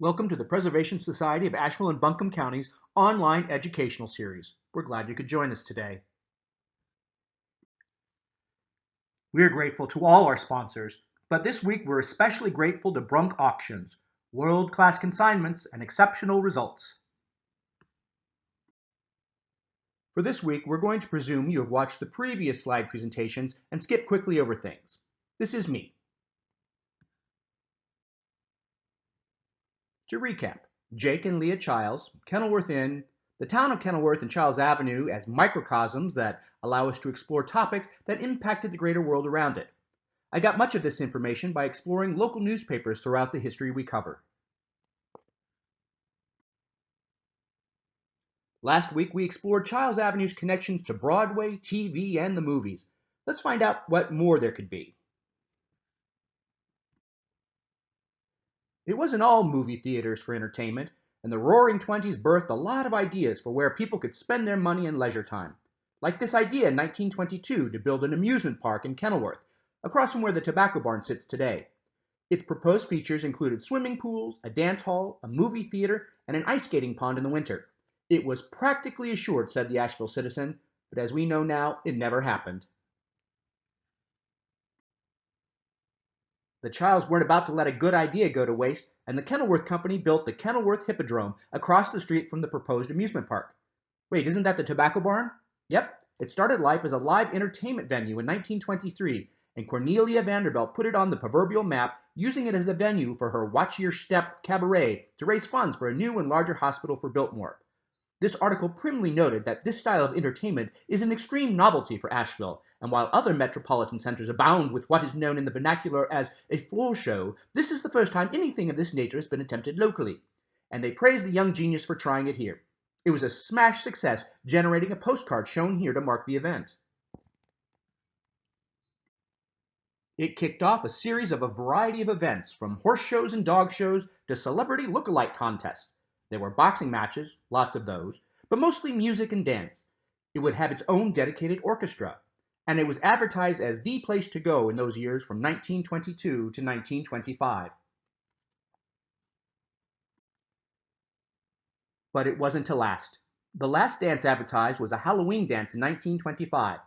Welcome to the Preservation Society of Asheville and Buncombe County's online educational series. We're glad you could join us today. We're grateful to all our sponsors, but this week we're especially grateful to Brunk Auctions, world-class consignments and exceptional results. For this week, we're going to presume you have watched the previous slide presentations and skip quickly over things. This is me. To recap, Jake and Leah Chiles, Kenilworth Inn, the town of Kenilworth and Chiles Avenue as microcosms that allow us to explore topics that impacted the greater world around it. I got much of this information by exploring local newspapers throughout the history we cover. Last week, we explored Chiles Avenue's connections to Broadway, TV, and the movies. Let's find out what more there could be. It wasn't all movie theaters for entertainment, and the Roaring Twenties birthed a lot of ideas for where people could spend their money and leisure time. Like this idea in 1922 to build an amusement park in Kenilworth, across from where the Tobacco Barn sits today. Its proposed features included swimming pools, a dance hall, a movie theater, and an ice skating pond in the winter. It was practically assured, said the Asheville Citizen, but as we know now, it never happened. The Chiles weren't about to let a good idea go to waste, and the Kenilworth Company built the Kenilworth Hippodrome across the street from the proposed amusement park. Wait, isn't that the Tobacco Barn? Yep, it started life as a live entertainment venue in 1923, and Cornelia Vanderbilt put it on the proverbial map, using it as the venue for her Watch Your Step cabaret to raise funds for a new and larger hospital for Biltmore. This article primly noted that this style of entertainment is an extreme novelty for Asheville, and while other metropolitan centers abound with what is known in the vernacular as a floor show, this is the first time anything of this nature has been attempted locally. And they praised the young genius for trying it here. It was a smash success, generating a postcard shown here to mark the event. It kicked off a series of a variety of events, from horse shows and dog shows to celebrity look-alike contests. There were boxing matches, lots of those, but mostly music and dance. It would have its own dedicated orchestra, and it was advertised as the place to go in those years from 1922 to 1925. But it wasn't to last. The last dance advertised was a Halloween dance in 1925.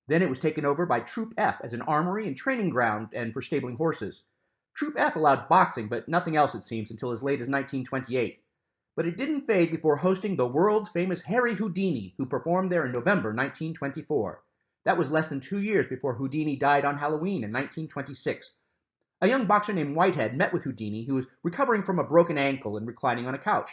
Then it was taken over by Troop F as an armory and training ground and for stabling horses. Troop F allowed boxing, but nothing else, it seems, until as late as 1928. But it didn't fade before hosting the world-famous Harry Houdini, who performed there in November 1924. That was less than 2 years before Houdini died on Halloween in 1926. A young boxer named Whitehead met with Houdini, who was recovering from a broken ankle and reclining on a couch.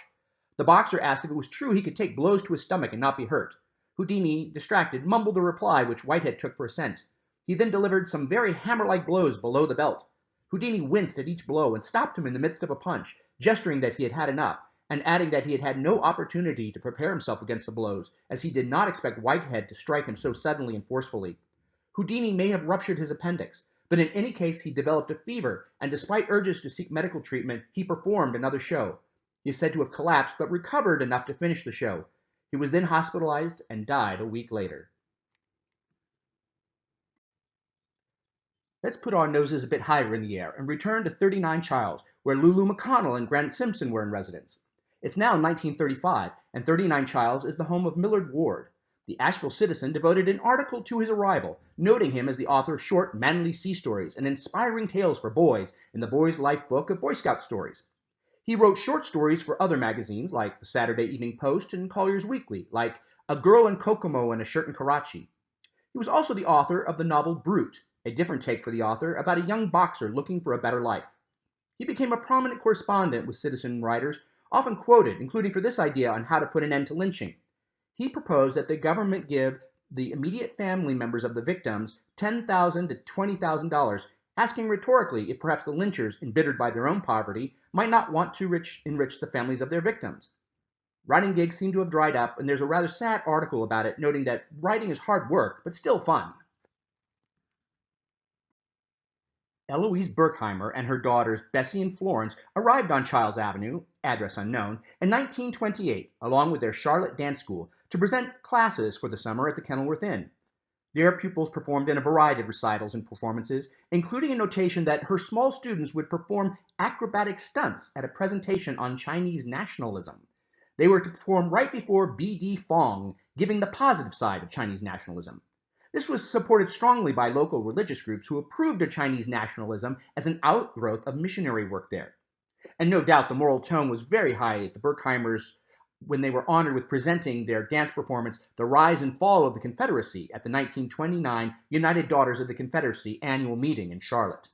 The boxer asked if it was true he could take blows to his stomach and not be hurt. Houdini, distracted, mumbled a reply which Whitehead took for assent. He then delivered some very hammer-like blows below the belt. Houdini winced at each blow and stopped him in the midst of a punch, gesturing that he had had enough, and adding that he had had no opportunity to prepare himself against the blows, as he did not expect Whitehead to strike him so suddenly and forcefully. Houdini may have ruptured his appendix, but in any case he developed a fever, and despite urges to seek medical treatment, he performed another show. He is said to have collapsed, but recovered enough to finish the show. He was then hospitalized and died a week later. Let's put our noses a bit higher in the air and return to 39 Chiles, where Lulu McConnell and Grant Simpson were in residence. It's now 1935, and 39 Chiles is the home of Millard Ward. The Asheville Citizen devoted an article to his arrival, noting him as the author of short, manly sea stories and inspiring tales for boys in the Boy's Life book of Boy Scout stories. He wrote short stories for other magazines like the Saturday Evening Post and Collier's Weekly, like A Girl in Kokomo and a Shirt in Karachi. He was also the author of the novel Brute, a different take for the author about a young boxer looking for a better life. He became a prominent correspondent with citizen writers, often quoted, including for this idea on how to put an end to lynching. He proposed that the government give the immediate family members of the victims $10,000 to $20,000, asking rhetorically if perhaps the lynchers, embittered by their own poverty, might not want to enrich the families of their victims. Writing gigs seem to have dried up, and there's a rather sad article about it noting that writing is hard work, but still fun. Eloise Berkheimer and her daughters Bessie and Florence arrived on Chiles Avenue, address unknown, in 1928, along with their Charlotte Dance School, to present classes for the summer at the Kenilworth Inn. Their pupils performed in a variety of recitals and performances, including a notation that her small students would perform acrobatic stunts at a presentation on Chinese nationalism. They were to perform right before B.D. Fong, giving the positive side of Chinese nationalism. This was supported strongly by local religious groups who approved of Chinese nationalism as an outgrowth of missionary work there. And no doubt the moral tone was very high at the Berkheimers when they were honored with presenting their dance performance, The Rise and Fall of the Confederacy, at the 1929 United Daughters of the Confederacy annual meeting in Charlotte.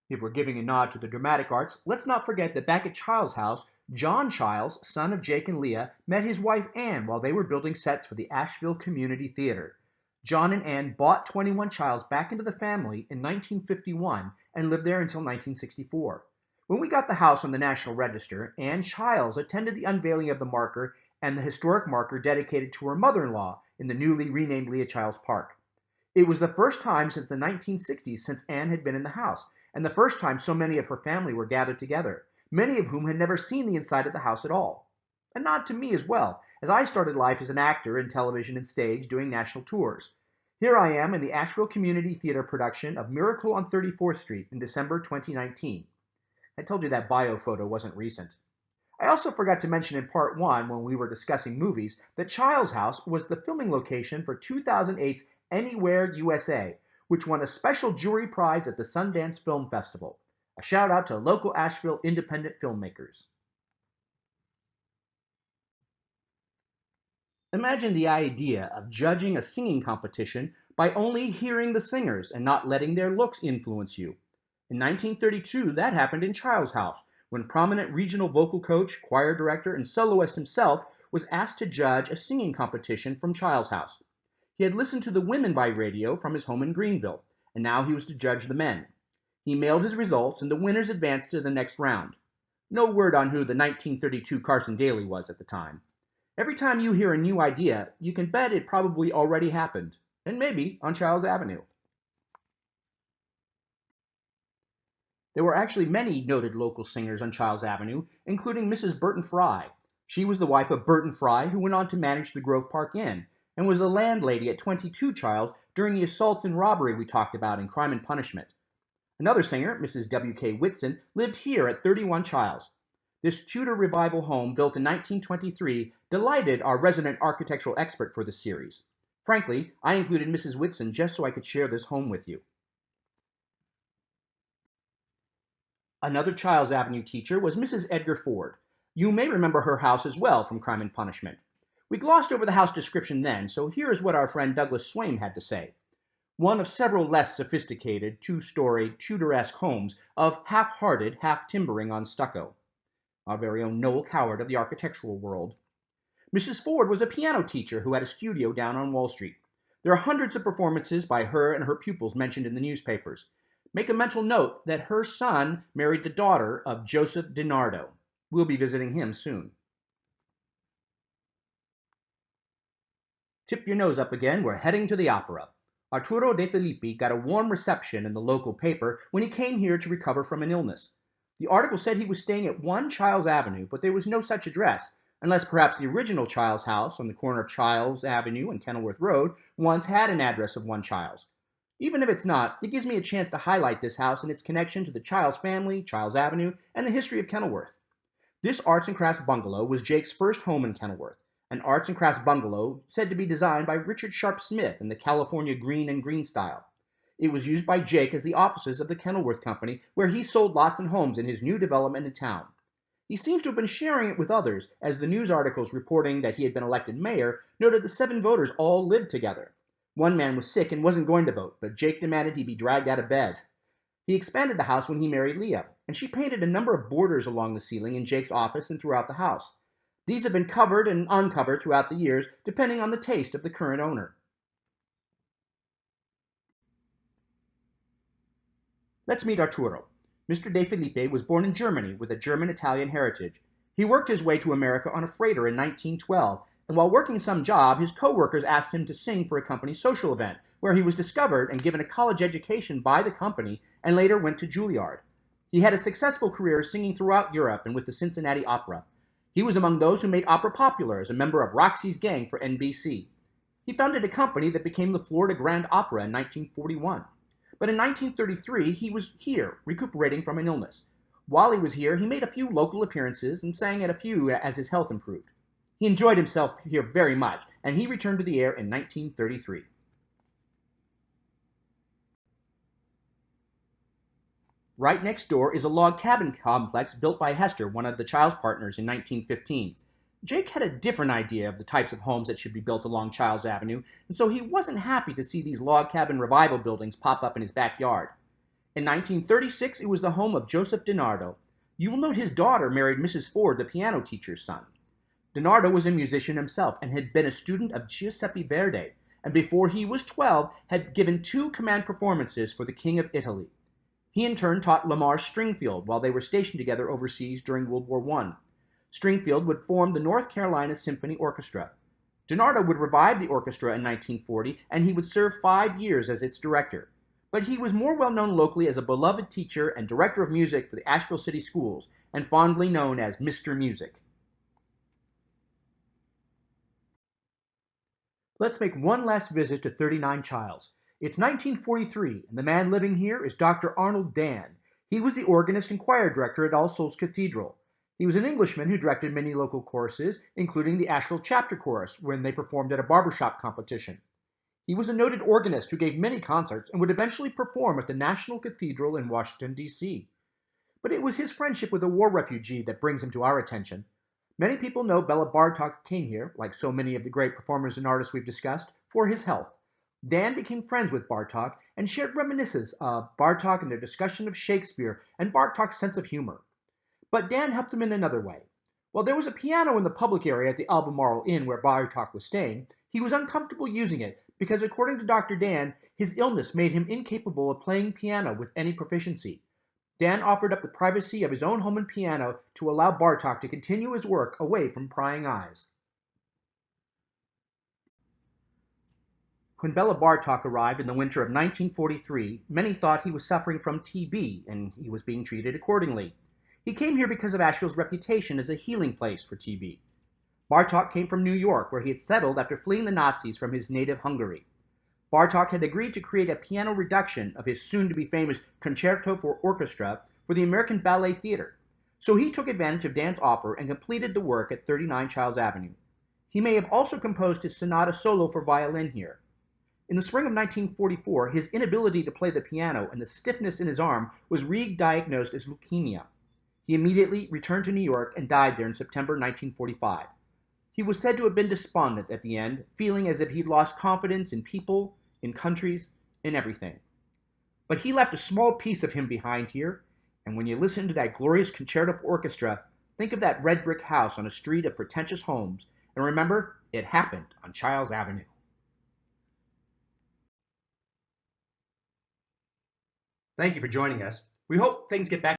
If we're giving a nod to the dramatic arts, let's not forget that back at Chiles' house, John Chiles, son of Jake and Leah, met his wife Anne while they were building sets for the Asheville Community Theater. John and Anne bought 21 Chiles back into the family in 1951 and lived there until 1964. When we got the house on the National Register, Anne Chiles attended the unveiling of the marker and the historic marker dedicated to her mother-in-law in the newly renamed Leah Chiles Park. It was the first time since the 1960s since Anne had been in the house, and the first time so many of her family were gathered together, many of whom had never seen the inside of the house at all. A nod to me as well, as I started life as an actor in television and stage doing national tours. Here I am in the Asheville Community Theater production of Miracle on 34th Street in December 2019. I told you that bio photo wasn't recent. I also forgot to mention in part 1 when we were discussing movies that Chiles' house was the filming location for 2008's Anywhere USA, which won a special jury prize at the Sundance Film Festival. A shout out to local Asheville independent filmmakers. Imagine the idea of judging a singing competition by only hearing the singers and not letting their looks influence you. In 1932, that happened in Chiles' house, when prominent regional vocal coach, choir director, and soloist himself was asked to judge a singing competition from Chiles' house. He had listened to the women by radio from his home in Greenville, and now he was to judge the men. He mailed his results, and the winners advanced to the next round. No word on who the 1932 Carson Daly was at the time. Every time you hear a new idea, you can bet it probably already happened, and maybe on Chiles Avenue. There were actually many noted local singers on Chiles Avenue, including Mrs. Burton Fry. She was the wife of Burton Fry, who went on to manage the Grove Park Inn, and was the landlady at 22 Chiles during the assault and robbery we talked about in Crime and Punishment. Another singer, Mrs. W.K. Whitson, lived here at 31 Chiles. This Tudor revival home, built in 1923, delighted our resident architectural expert for the series. Frankly, I included Mrs. Whitson just so I could share this home with you. Another Chiles Avenue teacher was Mrs. Edgar Ford. You may remember her house as well from Crime and Punishment. We glossed over the house description then, so here is what our friend Douglas Swaim had to say. One of several less sophisticated, two-story, Tudor-esque homes of half-hearted, half-timbering on stucco. Our very own Noel Coward of the architectural world. Mrs. Ford was a piano teacher who had a studio down on Wall Street. There are hundreds of performances by her and her pupils mentioned in the newspapers. Make a mental note that her son married the daughter of Joseph DiNardo. We'll be visiting him soon. Tip your nose up again, we're heading to the opera. Arturo De Filippi got a warm reception in the local paper when he came here to recover from an illness. The article said he was staying at 1 Chiles Avenue, but there was no such address, unless perhaps the original Chiles house on the corner of Chiles Avenue and Kenilworth Road once had an address of 1 Chiles. Even if it's not, it gives me a chance to highlight this house and its connection to the Chiles family, Chiles Avenue, and the history of Kenilworth. This arts and crafts bungalow was Jake's first home in Kenilworth, an arts and crafts bungalow said to be designed by Richard Sharp Smith in the California green and green style. It was used by Jake as the offices of the Kenilworth Company, where he sold lots and homes in his new development in town. He seems to have been sharing it with others, as the news articles reporting that he had been elected mayor noted the 7 voters all lived together. One man was sick and wasn't going to vote, but Jake demanded he be dragged out of bed. He expanded the house when he married Leah, and she painted a number of borders along the ceiling in Jake's office and throughout the house. These have been covered and uncovered throughout the years, depending on the taste of the current owner. Let's meet Arturo. Mr. De Filippi was born in Germany with a German-Italian heritage. He worked his way to America on a freighter in 1912, and while working some job, his co-workers asked him to sing for a company social event, where he was discovered and given a college education by the company, and later went to Juilliard. He had a successful career singing throughout Europe and with the Cincinnati Opera. He was among those who made opera popular as a member of Roxy's gang for NBC. He founded a company that became the Florida Grand Opera in 1941. But in 1933, he was here, recuperating from an illness. While he was here, he made a few local appearances and sang at a few as his health improved. He enjoyed himself here very much, and he returned to the air in 1933. Right next door is a log cabin complex built by Hester, one of the Chiles partners, in 1915. Jake had a different idea of the types of homes that should be built along Chiles Avenue, and so he wasn't happy to see these log cabin revival buildings pop up in his backyard. In 1936, it was the home of Joseph DiNardo. You will note his daughter married Mrs. Ford, the piano teacher's son. DiNardo was a musician himself and had been a student of Giuseppe Verdi, and before he was 12 had given 2 command performances for the King of Italy. He in turn taught Lamar Stringfield while they were stationed together overseas during World War I. Stringfield would form the North Carolina Symphony Orchestra. DiNardo would revive the orchestra in 1940, and he would serve 5 years as its director. But he was more well known locally as a beloved teacher and director of music for the Asheville City Schools, and fondly known as Mr. Music. Let's make one last visit to 39 Chiles. It's 1943, and the man living here is Dr. Arnold Dan. He was the organist and choir director at All Souls Cathedral. He was an Englishman who directed many local choruses, including the Asheville Chapter Chorus, when they performed at a barbershop competition. He was a noted organist who gave many concerts and would eventually perform at the National Cathedral in Washington, D.C. But it was his friendship with a war refugee that brings him to our attention. Many people know Bela Bartok came here, like so many of the great performers and artists we've discussed, for his health. Dan became friends with Bartok and shared reminiscences of Bartok and their discussion of Shakespeare and Bartok's sense of humor. But Dan helped him in another way. While there was a piano in the public area at the Albemarle Inn where Bartok was staying, he was uncomfortable using it because, according to Dr. Dan, his illness made him incapable of playing piano with any proficiency. Dan offered up the privacy of his own home and piano to allow Bartok to continue his work away from prying eyes. When Bela Bartok arrived in the winter of 1943, many thought he was suffering from TB, and he was being treated accordingly. He came here because of Asheville's reputation as a healing place for TB. Bartok came from New York, where he had settled after fleeing the Nazis from his native Hungary. Bartok had agreed to create a piano reduction of his soon-to-be-famous Concerto for Orchestra for the American Ballet Theatre. So he took advantage of Dan's offer and completed the work at 39 Chiles Avenue. He may have also composed his sonata solo for violin here. In the spring of 1944, his inability to play the piano and the stiffness in his arm was re-diagnosed as leukemia. He immediately returned to New York and died there in September 1945. He was said to have been despondent at the end, feeling as if he'd lost confidence in people, in countries, in everything. But he left a small piece of him behind here, and when you listen to that glorious concerto for orchestra, think of that red brick house on a street of pretentious homes, and remember, it happened on Chiles Avenue. Thank you for joining us. We hope things get back